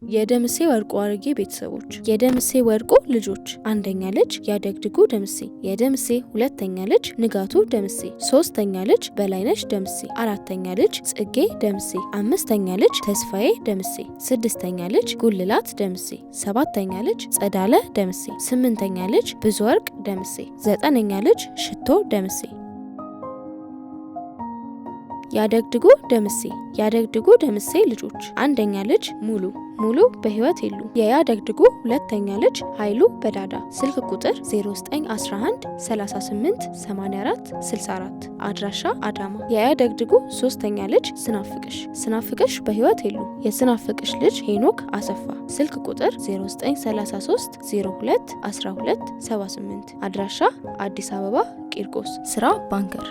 የደምሴ ወርቁ አርጌ ቤተሰቦች። የደምሴ ወርቁ ልጆች አንደኛ ልጅ ያደግድጉ ደምሴ፣ የደምሴ ሁለተኛ ልጅ ንጋቱ ደምሴ፣ ሶስተኛ ልጅ በላይነሽ ደምሴ፣ አራተኛ ልጅ ጽጌ ደምሴ፣ አምስተኛ ልጅ ተስፋዬ ደምሴ፣ ስድስተኛ ልጅ ጉልላት ደምሴ፣ ሰባተኛ ልጅ ጸዳለ ደምሴ፣ ስምንተኛ ልጅ ብዙ ወርቅ ደምሴ፣ ዘጠነኛ ልጅ ሽቶ ደምሴ። ያደግድጉ ደምሴ። ያደግድጉ ደምሴ ልጆች አንደኛ ልጅ ሙሉ በህይወት የሉ። የያደግድጉ ሁለተኛ ልጅ ኃይሉ በዳዳ። ስልክ ቁጥር 0911 38 84 64 አድራሻ አዳማ። የያደግድጉ ሶስተኛ ልጅ ስናፍቅሽ በህይወት የሉ። የስናፍቅሽ ልጅ ሄኖክ አሰፋ። ስልክ ቁጥር 0933 02 12 78 አድራሻ አዲስ አበባ ቂርቆስ። ስራ ባንከር።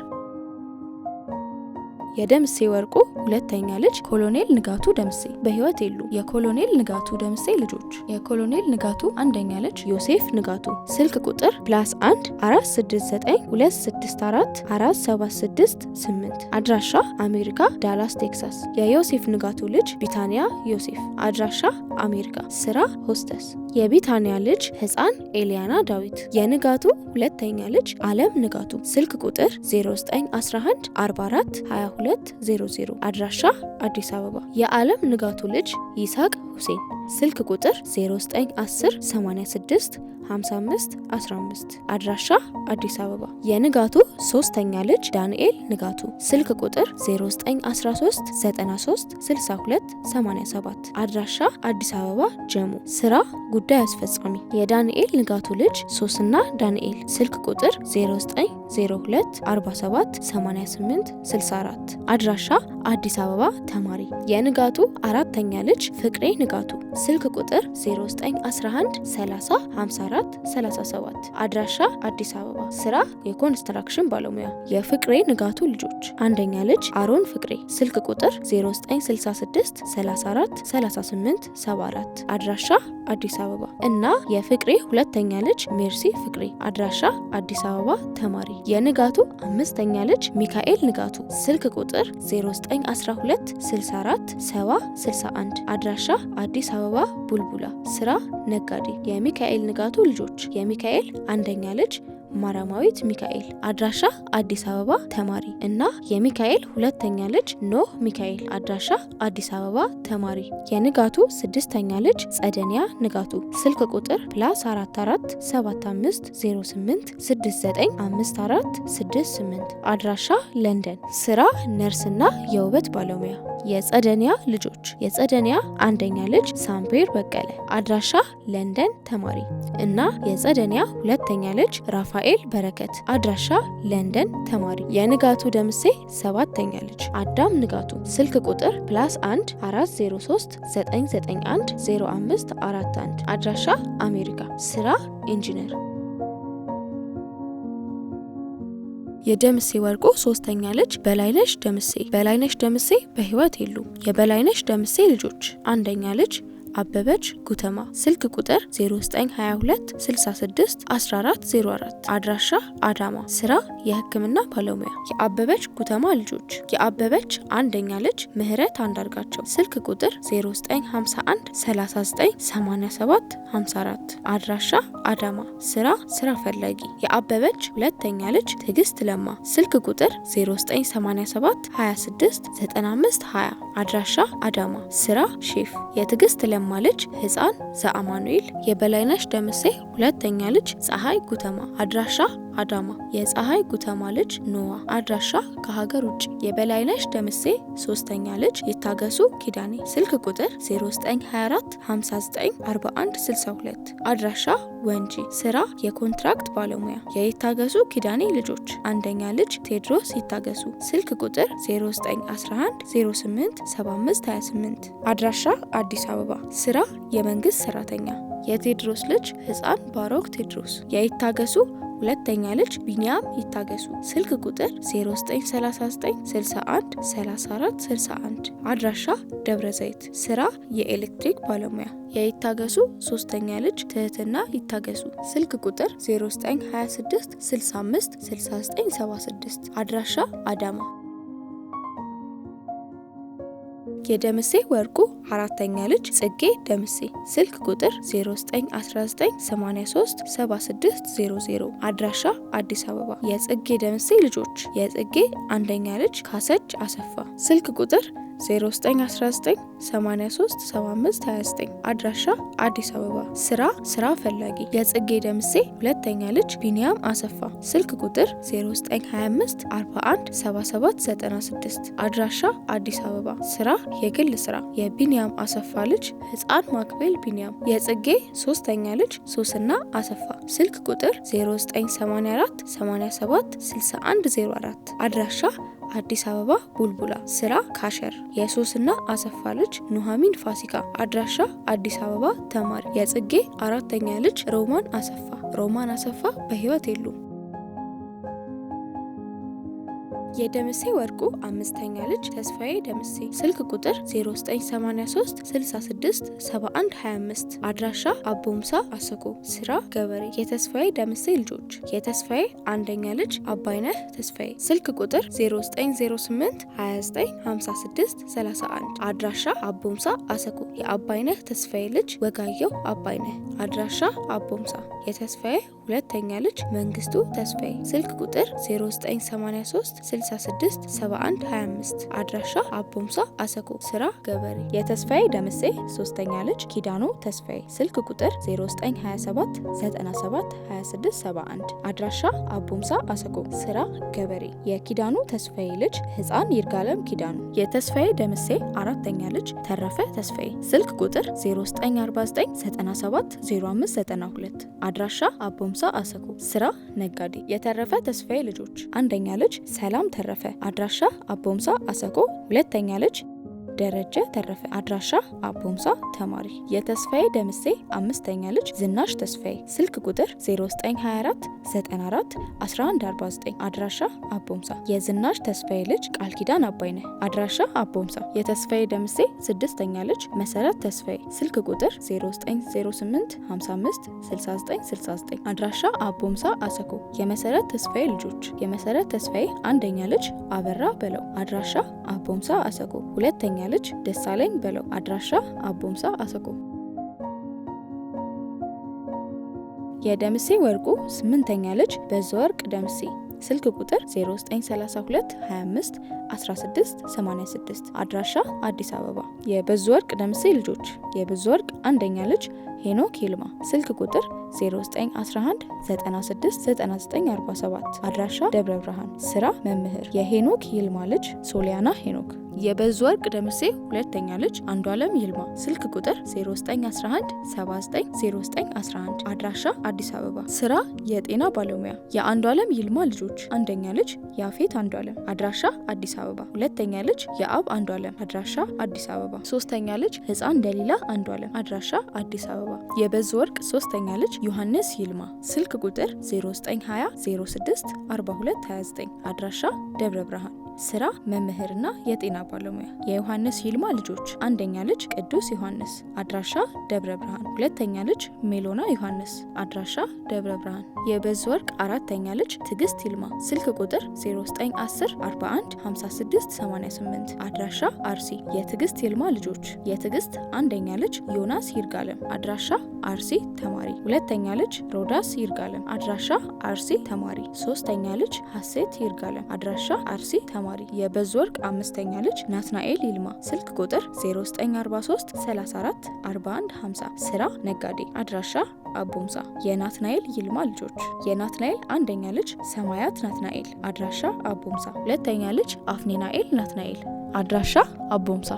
የደምሴ ወርቁ ሁለተኛ ልጅ ኮሎኔል ንጋቱ ደምሴ በህይወት የሉ። የኮሎኔል ንጋቱ ደምሴ ልጆች የኮሎኔል ንጋቱ አንደኛ ልጅ ዮሴፍ ንጋቱ። ስልክ ቁጥር +1 469 264 476 8 አድራሻ አሜሪካ ዳላስ ቴክሳስ። የዮሴፍ ንጋቱ ልጅ ቢታንያ ዮሴፍ። አድራሻ አሜሪካ። ስራ ሆስተስ። የቢታንያ ልጅ ህፃን ኤሊያና ዳዊት። የንጋቱ ሁለተኛ ልጅ አለም ንጋቱ። ስልክ ቁጥር 0911 44 2200 አድራሻ አዲስ አበባ። የአለም ንጋቱ ልጅ ይስሐቅ ሁሴን። ስልክ ቁጥር 0910 86 55 15 አድራሻ አዲስ አበባ። የንጋቱ ሶስተኛ ልጅ ዳንኤል ንጋቱ። ስልክ ቁጥር 0913 93 62 87 አድራሻ አዲስ አበባ ጀሙ። ስራ ጉዳይ አስፈጻሚ። የዳንኤል ንጋቱ ልጅ ሶስና ዳንኤል። ስልክ ቁጥር 0902 47 88 64 አድራሻ አዲስ አበባ ተማሪ። የንጋቱ አራተኛ ልጅ ፍቅሬ ንጋቱ። ስልክ ቁጥር 0911 30 54 37 አድራሻ አዲስ አበባ። ስራ የኮንስትራክሽን ባለሙያ። የፍቅሬ ንጋቱ ልጆች አንደኛ ልጅ አሮን ፍቅሬ። ስልክ ቁጥር 0966 34 38 74 አድራሻ አዲስ አበባ እና የፍቅሬ ሁለተኛ ልጅ ሜርሲ ፍቅሬ። አድራሻ አዲስ አበባ ተማሪ። የንጋቱ አምስተኛ ልጅ ሚካኤል ንጋቱ። ስልክ ቁጥር 0912 64 70 61 አድራሻ አዲስ አበባ ቡልቡላ። ስራ ነጋዴ። የሚካኤል ንጋቱ ልጆች የሚካኤል አንደኛ ልጅ ማራማዊት ሚካኤል። አድራሻ አዲስ አበባ ተማሪ እና የሚካኤል ሁለተኛ ልጅ ኖህ ሚካኤል። አድራሻ አዲስ አበባ ተማሪ። የንጋቱ ስድስተኛ ልጅ ጸደኒያ ንጋቱ። ስልክ ቁጥር +44 75 08 69 54 68 አድራሻ ለንደን። ስራ ነርስና የውበት ባለሙያ። የጸደኒያ ልጆች የጸደኒያ አንደኛ ልጅ ሳምፔር በቀለ። አድራሻ ለንደን ተማሪ እና የጸደኒያ ሁለተኛ ልጅ ራፋኤል በረከት። አድራሻ ለንደን ተማሪ። የንጋቱ ደምሴ ሰባተኛ ልጅ አዳም ንጋቱ። ስልክ ቁጥር +1 403 991 05 41 አድራሻ አሜሪካ። ስራ ኢንጂነር። የደምሴ ወርቁ ሶስተኛ ልጅ በላይነሽ ደምሴ። በላይነሽ ደምሴ በህይወት የሉ። የበላይነሽ ደምሴ ልጆች አንደኛ ልጅ አበበች ጉተማ። ስልክ ቁጥር 0922 66 1404 አድራሻ አዳማ። ስራ የህክምና ባለሙያ። የአበበች ጉተማ ልጆች የአበበች አንደኛ ልጅ ምህረት አንዳርጋቸው። ስልክ ቁጥር 0951 39 87 54 አድራሻ አዳማ። ስራ ፈላጊ። የአበበች ሁለተኛ ልጅ ትዕግስት ለማ። ስልክ ቁጥር 0987 26 95 20 አድራሻ አዳማ። ስራ ሼፍ። የትዕግስት ለማ ልጅ ህፃን ዘአማኑኤል። የበላይነሽ ደምሴ ሁለተኛ ልጅ ፀሐይ ጉተማ። አድራሻ አዳማ። የፀሐይ ጉተማ ልጅ ኖዋ። አድራሻ ከሀገር ውጭ። የበላይነሽ ደምሴ ሶስተኛ ልጅ ይታገሱ ኪዳኔ። ስልክ ቁጥር 0924 59 41 62 አድራሻ ወንጂ። ስራ የኮንትራክት ባለሙያ። የይታገሱ ኪዳኔ ልጆች አንደኛ ልጅ ቴድሮስ ይታገሱ። ስልክ ቁጥር 0911 08 75 28 አድራሻ አዲስ አበባ። ስራ የመንግስት ሰራተኛ። የቴድሮስ ልጅ ህፃን ባሮክ ቴድሮስ። የይታገሱ ሁለተኛ ልጅ ቢኒያም ይታገሱ። ስልክ ቁጥር 0939 61 34 61 አድራሻ ደብረ ዘይት። ስራ የኤሌክትሪክ ባለሙያ። የይታገሱ ሶስተኛ ልጅ ትህትና ይታገሱ። ስልክ ቁጥር 0926 65 69 76 አድራሻ አዳማ። የደምሴ ወርቁ አራተኛ ልጅ ጽጌ ደምሴ ስልክ ቁጥር 0919837600 አድራሻ አዲስ አበባ። የጽጌ ደምሴ ልጆች የጽጌ አንደኛ ልጅ ካሰች አሰፋ ስልክ ቁጥር 0919837529 አድራሻ አዲስ አበባ። ስራ ፈላጊ የጽጌ ደምሴ ሁለተኛ ልጅ ቢኒያም አሰፋ ስልክ ቁጥር 0925417796 አድራሻ አዲስ አበባ። ስራ የግል ስራ የቢኒያም አሰፋ ልጅ ህፃን ማክቤል ቢኒያም። የጽጌ ሶስተኛ ልጅ ሶስና አሰፋ ስልክ ቁጥር 0984876104 አድራሻ አዲስ አበባ ቡልቡላ። ስራ ካሸር የሶስና አሰፋ ልጅ ኑሐሚን ፋሲካ አድራሻ አዲስ አበባ ተማሪ። የጽጌ አራተኛ ልጅ ሮማን አሰፋ በህይወት የሉም። የደምሴ ወርቁ አምስተኛ ልጅ ተስፋዬ ደምሴ ስልክ ቁጥር 0983667125 አድራሻ አቦምሳ አሰኮ ስራ ገበሬ። የተስፋዬ ደምሴ ልጆች የተስፋዬ አንደኛ ልጅ አባይነህ ተስፋዬ ስልክ ቁጥር 0908295631 አድራሻ አቦምሳ አሰኮ። የአባይነህ ተስፋዬ ልጅ ወጋየው አባይነህ አድራሻ አቦምሳ። የተስፋዬ ሁለተኛ ልጅ መንግስቱ ተስፋዬ ስልክ ቁጥር 0983667125 አድራሻ አቦምሳ አሰኮ ስራ ገበሬ። የተስፋዬ ደምሴ ሶስተኛ ልጅ ኪዳኑ ተስፋዬ ስልክ ቁጥር 0927972671 አድራሻ አቦምሳ አሰኮ ስራ ገበሬ። የኪዳኑ ተስፋዬ ልጅ ህፃን ይርጋለም ኪዳኑ። የተስፋዬ ደምሴ አራተኛ ልጅ ተረፈ ተስፋዬ ስልክ ቁጥር 0949970592 አድራሻ አቦምሳ አሰኮ ስራ ነጋዴ። የተረፈ ተስፋዬ ልጆች አንደኛ ልጅ ሰላም ተረፈ አድራሻ አቦምሳ አሰኮ። ሁለተኛ ልጅ ደረጀ ተረፈ አድራሻ አቦምሳ ተማሪ። የተስፋዬ ደምሴ አምስተኛ ልጅ ዝናሽ ተስፋዬ ስልክ ቁጥር 0924941149 አድራሻ አቦምሳ። የዝናሽ ተስፋዬ ልጅ ቃል ኪዳን አባይነህ አድራሻ አቦምሳ። የተስፋዬ ደምሴ ስድስተኛ ልጅ መሰረት ተስፋዬ ስልክ ቁጥር 0908556969 አድራሻ አቦምሳ አሰኮ። የመሰረት ተስፋዬ ልጆች የመሰረት ተስፋዬ አንደኛ ልጅ አበራ በለው አድራሻ አቦምሳ አሰኮ። ሁለተኛ ልጅ ደሳለኝ በለው አድራሻ አቦምሳ አሰኮ። የደምሴ ወርቁ ስምንተኛ ልጅ በዘወርቅ ደምሴ ስልክ ቁጥር 0932251686 አድራሻ አዲስ አበባ። የበዙወርቅ ደምሴ ልጆች የበዙወርቅ አንደኛ ልጅ ሄኖክ ይልማ ስልክ ቁጥር 0911969947 አድራሻ ደብረ ብርሃን ስራ መምህር። የሄኖክ ይልማ ልጅ ሶሊያና ሄኖክ። የበዙወርቅ ደምሴ ሁለተኛ ልጅ አንዷለም ይልማ ስልክ ቁጥር 0911790911 አድራሻ አዲስ አበባ ስራ የጤና ባለሙያ። የአንዷለም ይልማ ልጆች አንደኛ ልጅ ያፌት አንዷለም አድራሻ አዲስ አበባ። ሁለተኛ ልጅ የአብ አንዷለም አድራሻ አዲስ አበባ። ሶስተኛ ልጅ ህፃን ደሊላ አንዷለም አድራሻ አዲስ አበባ። የበዙወርቅ ሶስተኛ ልጅ ዮሐንስ ይልማ ስልክ ቁጥር 0920064229 አድራሻ ደብረ ብርሃን ስራ መምህርና የጤና ባለሙያ። የዮሐንስ ይልማ ልጆች አንደኛ ልጅ ቅዱስ ዮሐንስ አድራሻ ደብረ ብርሃን። ሁለተኛ ልጅ ሜሎና ዮሐንስ አድራሻ ደብረ ብርሃን። የበዙወርቅ አራተኛ ልጅ ትዕግስት ይልማ ስልክ ቁጥር 0910415688 አድራሻ አርሲ። የትዕግስት ይልማ ልጆች የትዕግስት አንደኛ ልጅ ዮናስ ይርጋለም አድራሻ አርሲ ተማሪ። ሁለተኛ ልጅ ሮዳስ ይርጋለም አድራሻ አርሲ ተማሪ። ሶስተኛ ልጅ ሀሴት ይርጋለም አድራሻ አርሲ ተማሪ። የበዙወርቅ አምስተኛ ልጅ ናትናኤል ይልማ ስልክ ቁጥር 0943344150 ስራ ነጋዴ አድራሻ አቦምሳ። የናትናኤል ይልማ ልጆች የናትናኤል አንደኛ ልጅ ሰማያት ናትናኤል አድራሻ አቦምሳ። ሁለተኛ ልጅ አፍኔናኤል ናትናኤል አድራሻ አቦምሳ።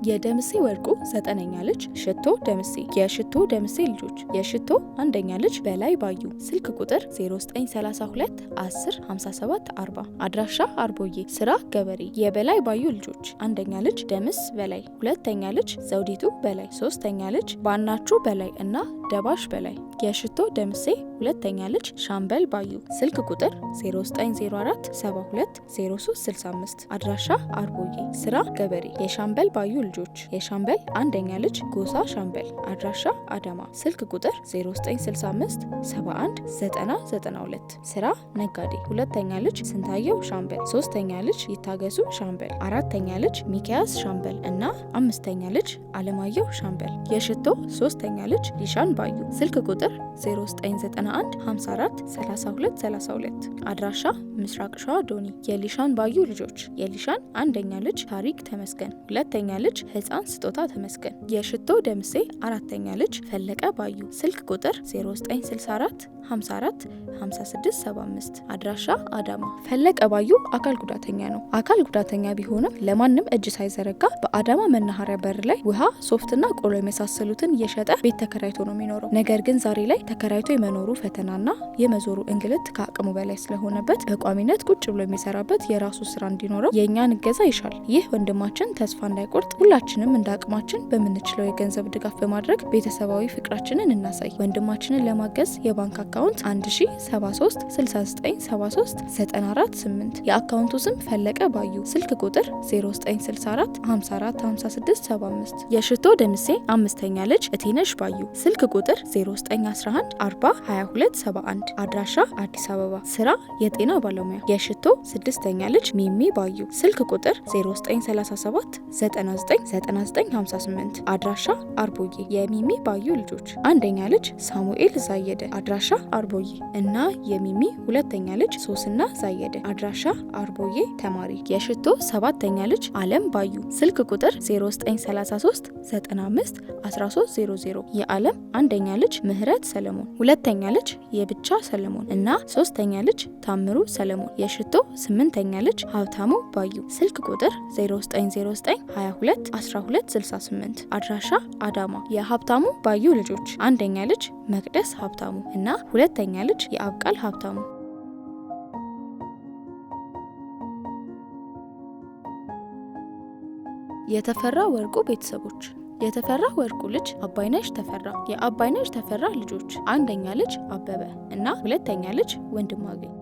የደምሴ ወርቁ ዘጠነኛ ልጅ ሽቶ ደምሴ የሽቶ ደምሴ ልጆች የሽቶ አንደኛ ልጅ በላይ ባዩ ስልክ ቁጥር 0932105740 አድራሻ አርቦዬ ስራ ገበሬ። የበላይ ባዩ ልጆች አንደኛ ልጅ ደምስ በላይ፣ ሁለተኛ ልጅ ዘውዲቱ በላይ፣ ሶስተኛ ልጅ ባናችሁ በላይ እና ደባሽ በላይ። የሽቶ ደምሴ ሁለተኛ ልጅ ሻምበል ባዩ ስልክ ቁጥር 0904720365 አድራሻ አርቦዬ ስራ ገበሬ። የሻምበል ባዩ ልጆች ልጆች የሻምበል አንደኛ ልጅ ጎሳ ሻምበል አድራሻ አዳማ ስልክ ቁጥር 0965 71 9092 ስራ ነጋዴ ሁለተኛ ልጅ ስንታየው ሻምበል ሶስተኛ ልጅ ይታገሱ ሻምበል አራተኛ ልጅ ሚኪያስ ሻምበል እና አምስተኛ ልጅ አለማየሁ ሻምበል የሽቶ ሶስተኛ ልጅ ሊሻን ባዩ ስልክ ቁጥር 0991 54 32 32 አድራሻ ምስራቅ ሸዋ ዶኒ የሊሻን ባዩ ልጆች የሊሻን አንደኛ ልጅ ታሪክ ተመስገን ሁለተኛ ልጅ ህፃን ስጦታ ተመስገን የሽቶ ደምሴ አራተኛ ልጅ ፈለቀ ባዩ ስልክ ቁጥር 0964 54 56 75 አድራሻ አዳማ ፈለቀ ባዩ አካል ጉዳተኛ ነው። አካል ጉዳተኛ ቢሆንም ለማንም እጅ ሳይዘረጋ በአዳማ መናኸሪያ በር ላይ ውሃ፣ ሶፍትና ቆሎ የመሳሰሉትን እየሸጠ ቤት ተከራይቶ ነው የሚኖረው። ነገር ግን ዛሬ ላይ ተከራይቶ የመኖሩ ፈተናና የመዞሩ እንግልት ከአቅሙ በላይ ስለሆነበት በቋሚነት ቁጭ ብሎ የሚሰራበት የራሱ ስራ እንዲኖረው የእኛን እገዛ ይሻል። ይህ ወንድማችን ተስፋ እንዳይቆርጥ ሁላችንም እንደ አቅማችን በምንችለው የገንዘብ ድጋፍ በማድረግ ቤተሰባዊ ፍቅራችንን እናሳይ። ወንድማችንን ለማገዝ የባንክ አካውንት 1073 69 73 94 8 የአካውንቱ ስም ፈለቀ ባዩ ስልክ ቁጥር 0964 54 56 75 የሽቶ ደምሴ አምስተኛ ልጅ እቴነሽ ባዩ ስልክ ቁጥር 0911 40 22 71 አድራሻ አዲስ አበባ ስራ የጤና ባለሙያ የሽቶ ስድስተኛ ልጅ ሚሚ ባዩ ስልክ ቁጥር 0937 99 99 58 አድራሻ አርቦዬ የሚሚ ባዩ ልጆች አንደኛ ልጅ ሳሙኤል ዛየደ አድራሻ አርቦዬ እና የሚሚ ሁለተኛ ልጅ ሶስና ዛየደ አድራሻ አርቦዬ ተማሪ የሽቶ ሰባተኛ ልጅ አለም ባዩ ስልክ ቁጥር 0933 95 1300 የአለም አንደኛ ልጅ ምህረት ሰለሞን ሁለተኛ ልጅ የብቻ ሰለሞን እና ሶስተኛ ልጅ ታምሩ ሰለሞን የሽቶ ስምንተኛ ልጅ ሀብታሙ ባዩ ስልክ ቁጥር 0909 22 12 68 አድራሻ አዳማ የሀብታሙ ባዩ ልጆች አንደኛ ልጅ መቅደስ ሀብታሙ እና ሁለተኛ ልጅ የአብቃል ሀብታሙ የተፈራ ወርቁ ቤተሰቦች የተፈራ ወርቁ ልጅ አባይነሽ ተፈራ የአባይነሽ ተፈራ ልጆች አንደኛ ልጅ አበበ እና ሁለተኛ ልጅ ወንድማገኝ